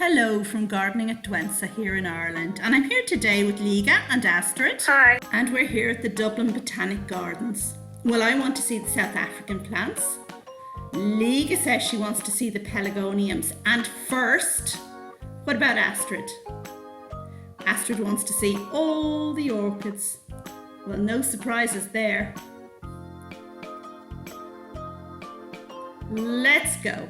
Hello from Gardening at Dwensa here in Ireland, and I'm here today with Liga and Astrid. Hi. And we're here at the Dublin Botanic Gardens. Well, I want to see the South African plants. Liga says she wants to see the pelargoniums. And first, what about Astrid? Astrid wants to see all the orchids. Well, no surprises there. Let's go.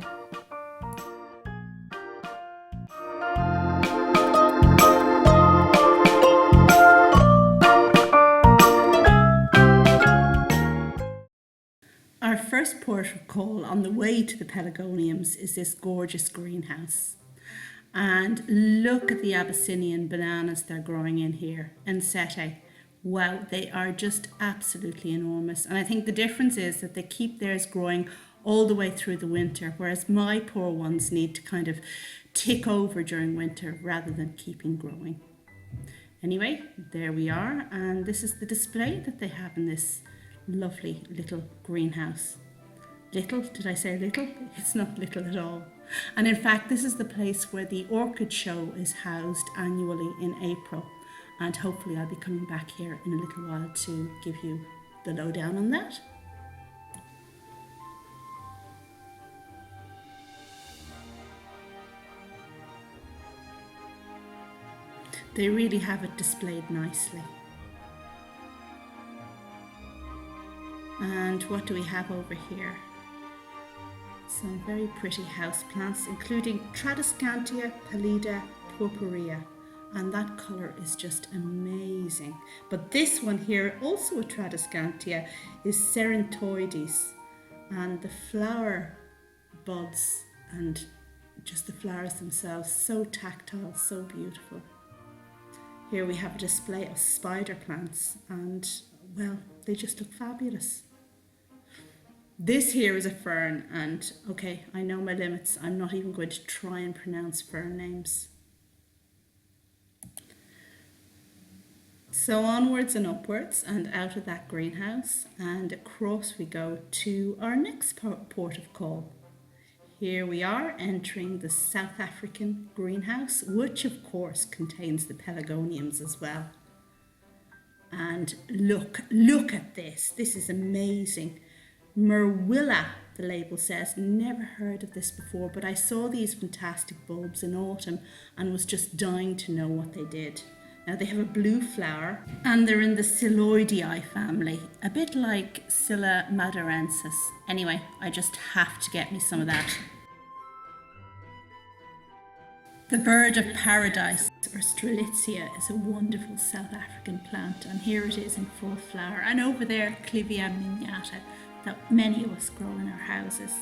Our first port of call on the way to the pelargoniums is this gorgeous greenhouse. And look at the Abyssinian bananas they're growing in here, in Sete. Wow, they are just absolutely enormous. And I think the difference is that they keep theirs growing all the way through the winter, whereas my poor ones need to kind of tick over during winter rather than keeping growing. Anyway, there we are, and this is the display that they have in this lovely little greenhouse. Little? Did I say little? It's not little at all. And in fact, this is the place where the orchid show is housed annually in April. And hopefully I'll be coming back here in a little while to give you the lowdown on that. They really have it displayed nicely. And what do we have over here? Some very pretty house plants, including Tradescantia pallida purpurea, and that colour is just amazing. But this one here, also a Tradescantia, is Cerentoides, and the flower buds and just the flowers themselves, so tactile, so beautiful. Here we have a display of spider plants, and well, they just look fabulous. This here is a fern, and okay, I know my limits. I'm not even going to try and pronounce fern names. So onwards and upwards and out of that greenhouse, and across we go to our next port of call. Here we are entering the South African greenhouse, which of course contains the pelargoniums as well. And look at this. This is amazing. Merwilla, the label says. Never heard of this before, but I saw these fantastic bulbs in autumn and was just dying to know what they did. Now they have a blue flower and they're in the Psylloidea family, a bit like Scilla madurensis. Anyway, I just have to get me some of that. The bird of paradise, or Strelitzia, is a wonderful South African plant, and here it is in full flower. And over there, Clivia miniata, that many of us grow in our houses.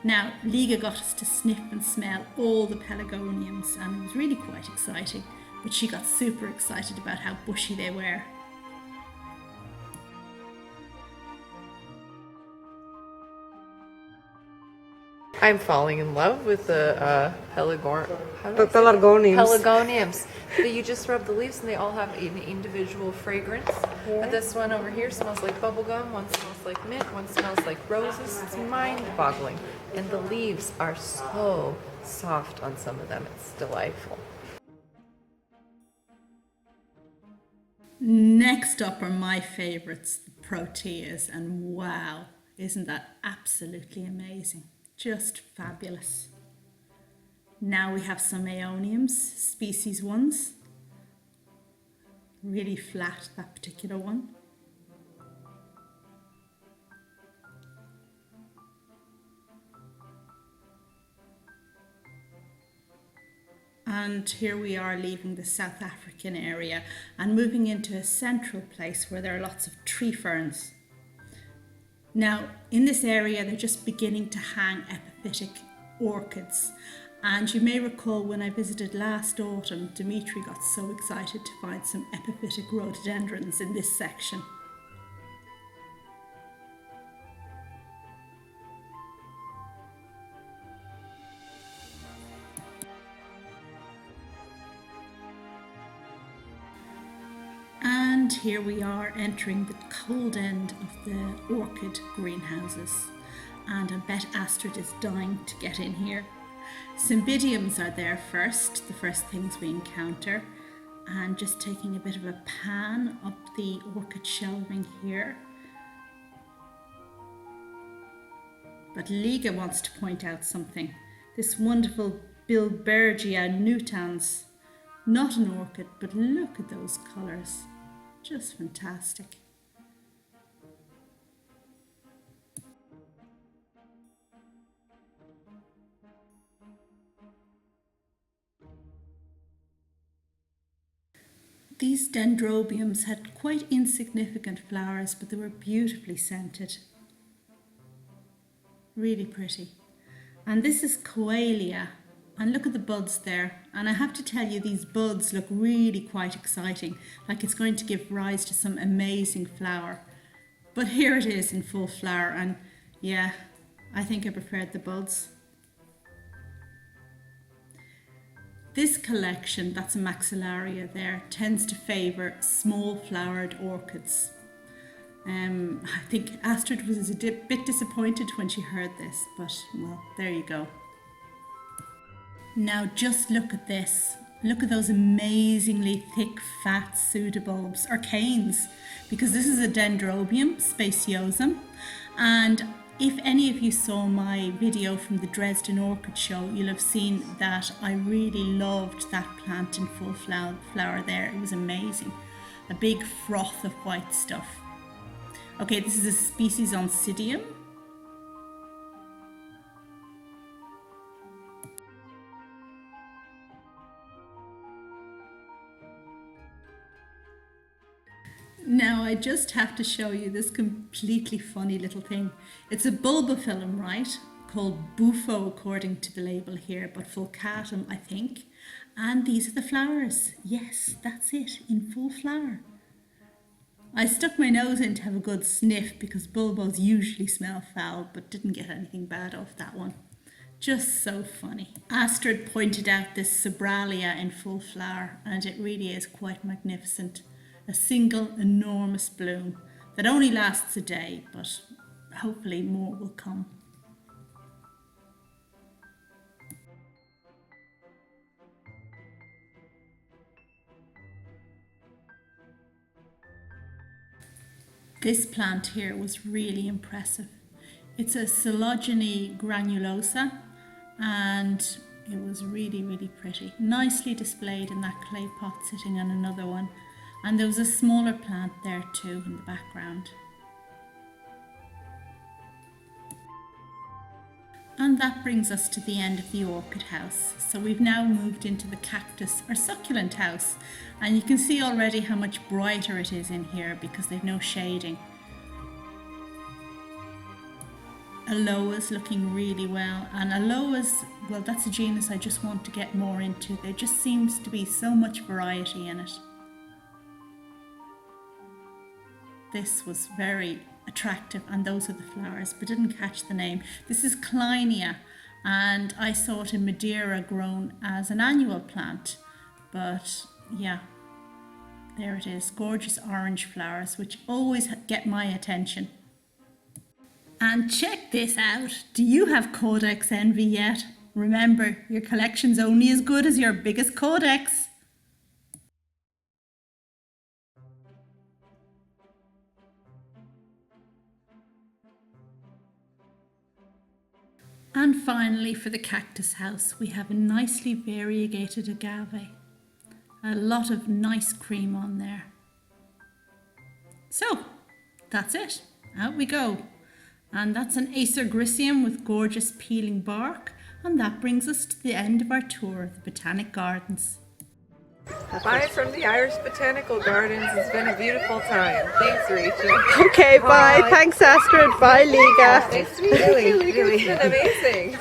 Now, Liga got us to sniff and smell all the pelargoniums, and it was really quite exciting, but she got super excited about how bushy they were. I'm falling in love with the pelargoniums. pelargoniums. So you just rub the leaves and they all have an individual fragrance. But this one over here smells like bubblegum, one smells like mint, one smells like roses. It's mind-boggling. And the leaves are so soft on some of them. It's delightful. Next up are my favourites, the Proteus, and wow, isn't that absolutely amazing? Just fabulous. Now we have some aeoniums, species ones. Really flat, that particular one. And here we are leaving the South African area and moving into a central place where there are lots of tree ferns. Now, in this area, they're just beginning to hang epiphytic orchids. And you may recall when I visited last autumn, Dimitri got so excited to find some epiphytic rhododendrons in this section. And here we are entering the cold end of the orchid greenhouses. And I bet Astrid is dying to get in here. Cymbidiums are there first, the first things we encounter. And just taking a bit of a pan up the orchid shelving here. But Liga wants to point out something. This wonderful Bilbergia nutans. Not an orchid, but look at those colours. Just fantastic. These dendrobiums had quite insignificant flowers, but they were beautifully scented. Really pretty. And this is Coalia. And look at the buds there. And I have to tell you, these buds look really quite exciting, like it's going to give rise to some amazing flower. But here it is in full flower, and yeah, I think I preferred the buds. This collection, that's a maxillaria there, tends to favour small flowered orchids. I think Astrid was a bit disappointed when she heard this, but well, there you go. Now just look at this. Look at those amazingly thick, fat pseudobulbs, or canes, because this is a Dendrobium speciosum. And if any of you saw my video from the Dresden Orchid Show, you'll have seen that I really loved that plant in full flower there. It was amazing. A big froth of white stuff. Okay, this is a species Oncidium. Now I just have to show you this completely funny little thing. It's a bulbophyllum, right? Called Bufo according to the label here, but fulcatum I think. And these are the flowers. Yes, that's it, in full flower. I stuck my nose in to have a good sniff because bulbos usually smell foul, but didn't get anything bad off that one. Just so funny. Astrid pointed out this Sobralia in full flower, and it really is quite magnificent. A single enormous bloom that only lasts a day, but hopefully more will come. This plant here was really impressive. It's a Coelogene granulosa, and it was really, really pretty. Nicely displayed in that clay pot sitting on another one. And there was a smaller plant there too in the background. And that brings us to the end of the orchid house. So we've now moved into the cactus or succulent house. And you can see already how much brighter it is in here because they've no shading. Aloes looking really well. And aloes, well, that's a genus I just want to get more into. There just seems to be so much variety in it. This was very attractive, and those are the flowers, but didn't catch the name. This is Kleinia, and I saw it in Madeira grown as an annual plant, but yeah, there it is. Gorgeous orange flowers, which always get my attention. And check this out. Do you have Codex envy yet? Remember, your collection's only as good as your biggest codex. And finally, for the cactus house, we have a nicely variegated agave. A lot of nice cream on there. So, that's it. Out we go. And that's an Acer Gricium with gorgeous peeling bark. And that brings us to the end of our tour of the Botanic Gardens. Bye from the Irish Botanical Gardens. It's been a beautiful time. Thanks, Rachel. Okay, bye. Thanks, Astrid. Bye, Liga. Nice to meet you. It's been amazing.